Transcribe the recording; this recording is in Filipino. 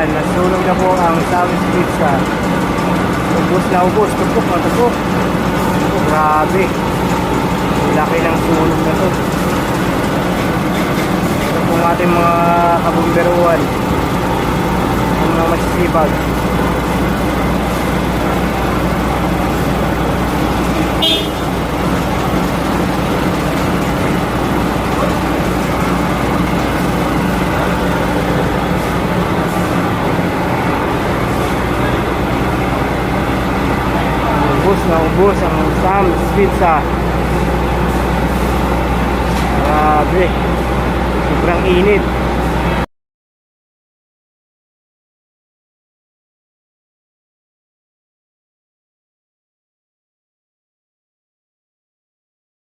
Ayan, nasunog na po ang Sam's Pizza. Ubus na ubus. Tupok na tupok. Oh, grabe. Laki ng sunog na to. Ito po ang ating mga kabumberuan. Ang mga masisibag. Ubus ang Sam's Pizza. Grabe, sobrang init.